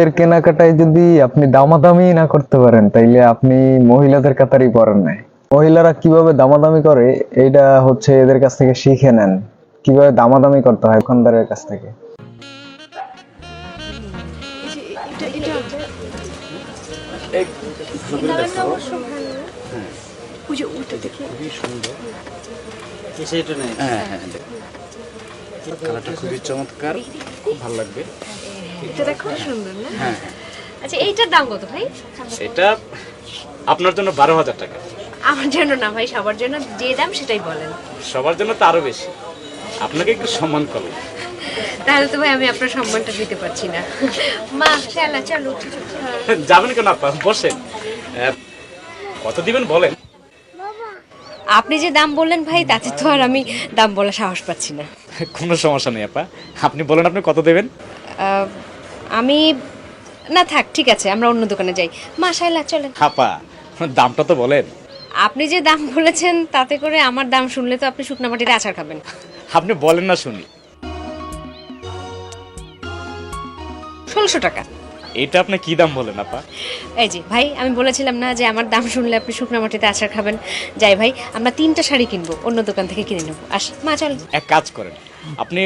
এর কেনাকাটায় যদি আপনি দামাদামি না করতে পারেন তাইলে আপনি মহিলাদের কাতারই পড়েন নাই। মহিলারা কিভাবে দামাদামি করে এইটা হচ্ছে এদের কাছ থেকে শিখে নেন, কিভাবে দামাদামি করতে হয় দোকানদারের কাছ থেকে। কালারটা খুবই চমৎকার, খুব ভালো লাগবে। এটা দেখো সুন্দর না? হ্যাঁ। আচ্ছা এইটার দাম কত ভাই? এটা আপনার জন্য 12,000 টাকা। আমার জন্য না ভাই, সবার জন্য যে দাম সেটাই বলেন। সবার জন্য তো আরো বেশি, আপনাকে একটু সম্মান করবো। তাহলে তো ভাই আমি আপনার সম্মানটা দিতে পারছি না। মা শালা চলো। যাবেন কেন আপা, বসেন। কত দিবেন বলেন? আপনি যে দাম বললেন ভাই, তাতে তো আর আমি দাম বলা সাহস পাচ্ছি না। কোনো সমস্যা নেই আপা, আপনি বলেন আপনি কত দেবেন। আমি না থাক, ঠিক আছে আমরা অন্য দোকানে যাই। মা শালা চলেন। আপা দামটা তো বলেন। আপনি যে দাম বলেছেন তাতে করে আমার দাম শুনলে তো আপনি শুকনা মাটিতে আচার খাবেন। আপনি বলেন না শুনি। 1600 টাকা। এটা আপনি কি দাম বলেন আপা? এই যে ভাই, আমি বলেছিলাম না যে আমার দাম শুনলে আপনি শুকনা মাটিতে আচার খাবেন। যাই ভাই, আমরা 3টা শাড়ি কিনবো, অন্য দোকান থেকে কিনে নেবো। আসি মা চল। এক কাজ করেন, আপনি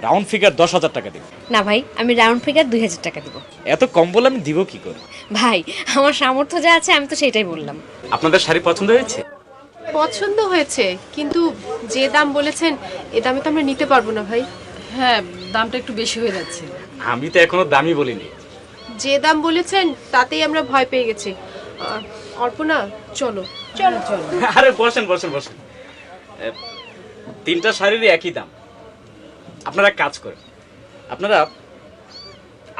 রাউন্ড ফিগার 10,000 টাকা দিন। না ভাই, আমি রাউন্ড ফিগার 2000 টাকা দিব। এত কম বলে আমি দিব কি করে? ভাই আমার সামর্থ্য যা আছে আমি তো সেটাই বললাম। আপনাদের শাড়ি পছন্দ হয়েছে? পছন্দ হয়েছে, কিন্তু যে দাম বলেছেন এ দামে তো আমরা নিতে পারবো না ভাই। হ্যাঁ, দামটা একটু বেশি হয়ে যাচ্ছে। আমি তো এখনো দামই বলিনি। যে দাম বলেছেন তাতেই আমরা ভয় পেয়ে গেছি। অর্পণা চলো। চলো চলো। আরে বসেন বসেন বসেন। 3টা শাড়িরই একই দাম। আপনারা এক কাজ করেন, আপনারা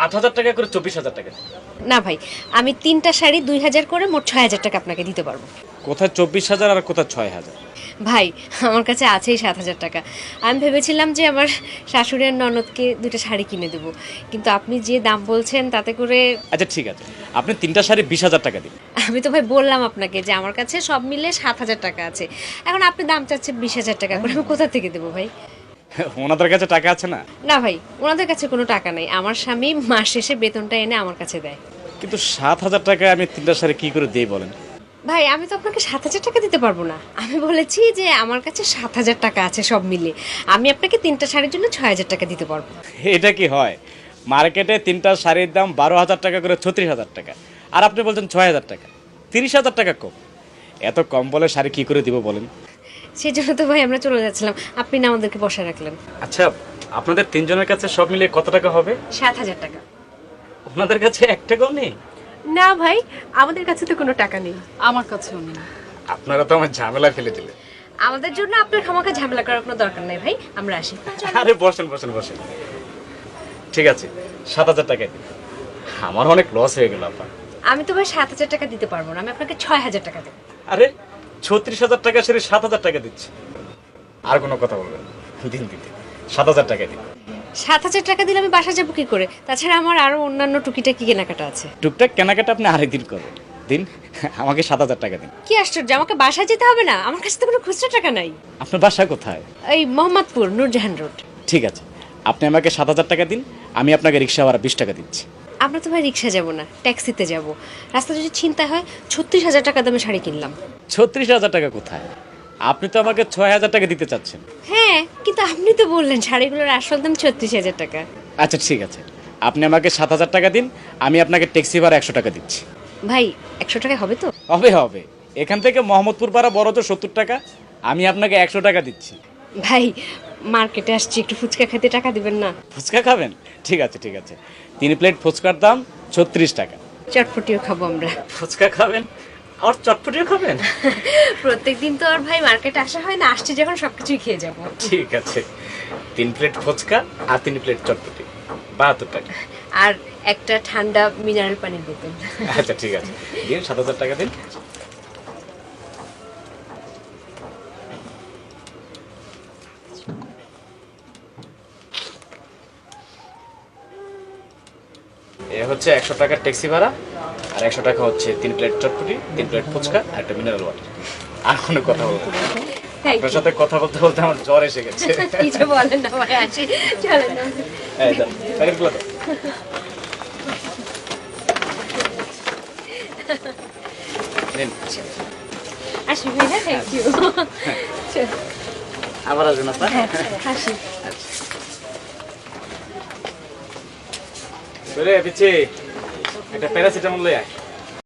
8,000 টাকা করে 24,000 টাকা দিন। না ভাই, আমি 3টা শাড়ি 2000 করে মোট 6000 টাকা আপনাকে দিতে পারবো। কোথায় 24,000 আর কোথায় 6,000? ভাই আমার কাছে আছেই 7000 টাকা। আমি ভেবেছিলাম যে আমার শাশুড়ি আর ননদকে 2টা শাড়ি কিনে দেবো, কিন্তু আপনি যে দাম বলছেন তাতে করে। আচ্ছা ঠিক আছে, আপনি 3টা শাড়ি 20,000 টাকা দিন। আমি তো ভাই বললাম আপনাকে যে আমার কাছে সব মিলে 7000 টাকা আছে। এখন আপনি দাম চাচ্ছেন 20,000 টাকা করে, আমি কোথা থেকে দেবো ভাই? ওনাদের কাছে টাকা আছে না? না ভাই, ওনাদের কাছে কোনো টাকা নেই। আমার স্বামী মাস শেষে বেতনটা এনে আমার কাছে দেয়। কিন্তু 7,000 টাকায় আমি 3টা শাড়ি কি করে দিই বলেন? ভাই আমি তো আপনাকে 7000 টাকা দিতে পারবো না। আমি বলেছি যে আমার কাছে 7000 টাকা আছে সব মিলে। আমি আপনাকে 3টা শাড়ির জন্য 6000 টাকা দিতে পারবো। এটা কি হয়? মার্কেটে 3টা শাড়ির দাম 12,000 টাকা করে 36,000 টাকা, আর আপনি বলছেন 6,000 টাকা। 30,000 টাকা কম। এত কম বলে শাড়ি কি করে দিব বলেন? সেই জন্য তো ভাই আমরা চলে যাচ্ছিলাম, আপনি না আমাদেরকে বসে রাখলেন। আচ্ছা, আপনাদের 3 জনের কাছে সব মিলে কত টাকা হবে? 7000 টাকা। ওনাদের কাছে 1 টাকাও নেই? না ভাই, আমাদের কাছে তো কোনো টাকা নেই। আমার কাছেও নেই। আপনারা তো আমার ঝামেলা ফেলে দিলেন। আমাদের জন্য আপনার খামাখা ঝামেলা করার কোনো দরকার নেই ভাই, আমরা আসি। আরে বসেন বসেন বসেন। ঠিক আছে, 7,000 টাকা দিন। আমার অনেক লস হয়ে গেল আপা। আমি তো ভাই 7000 টাকা দিতে পারবো না, আমি আপনাকে 6000 টাকা দেবো। আরে 36,000 টাকা সেরে 7,000 টাকা দিচ্ছি। আর কোনো কথা বলবেন না। দিন দিন 7,000 টাকা দিন। 7000 টাকা দিলে আমি বাসা যাবো কি করে? তাছাড়া আমার আরো অন্যান্য টুকিটাকি কেনাকাটা আছে। টুকটাক কেনাকাটা আপনি আরেকদিন করবেন। দিন, আমাকে 7,000 টাকা দিন। কি আশ্চর্য, আমাকে বাসায় যেতে হবে না? আমার কাছে তো কোনো খুচরা টাকা নাই। আপনার বাসা কোথায়? এই মোহাম্মদপুর, নূরজাহান রোড। ঠিক আছে, আপনি আমাকে 7,000 টাকা দিন, আমি আপনাকে রিক্সা ভাড়া 20 টাকা দিচ্ছি। আমরা তো ভাই রিক্সা যাবো না, ট্যাক্সিতে যাব। রাস্তা যদি ছিনতাই হয়, 36000 টাকা দামে শাড়ি কিনলাম। 36,000 টাকা কোথায়? আপনি তো আমাকে 6,000 টাকা দিতে চাচ্ছেন। হ্যাঁ, কিন্তু আপনি তো বললেন শাড়িগুলোর আসল দাম 36000 টাকা। আচ্ছা ঠিক আছে, আপনি আমাকে 7,000 টাকা দিন, আমি আপনাকে ট্যাক্সি ভাড়া 100 টাকা দিচ্ছি। ভাই 100 টাকা হবে তো? হবে হবে। এখান থেকে মোহাম্মদপুর পাড়া বড় তো 70 টাকা, আমি আপনাকে 100 টাকা দিচ্ছি। ভাই মার্কেটে আসছি, একটু ফুচকা খেতে টাকা দিবেন না? ফুচকা খাবেন? ঠিক আছে ঠিক আছে, 3 প্লেট ফুচকার দাম 36 টাকা। চটপটিও খাবো আমরা। ফুচকা খাবেন আর চটপটিও খাবেন? প্রত্যেকদিন তো আর ভাই মার্কেটে আসা হয় না, আসছি যখন সবকিছুই খেয়ে যাব। ঠিক আছে, 3 প্লেট ফুচকা আর 3 প্লেট চটপটি, 72 টাকা। আর একটা ঠান্ডা মিনারেল পানির বোতল। আচ্ছা ঠিক আছে, দিন 7,000 টাকা দিন। এ হচ্ছে 100 টাকার ট্যাক্সি ভাড়া, আর 100 টাকা হচ্ছে 3 প্লেট চটপটি, 3 প্লেট ফুচকা আর একটা মিনারেল ওয়াটার। আর কোনো কথা বলতে না। আপনার সাথে কথা বলতে বলতে আমার জ্বর এসে গেছে। কিছু বলেন না ভাই, আসি চলেন না। এই দাও, প্যাকেটগুলো দাও। নিন, আসি ভাইয়া, থ্যাংক ইউ। আবার আসবেন আপনার। আসি। পিচ্ছি একটা প্যারাসিটামল লই আয়।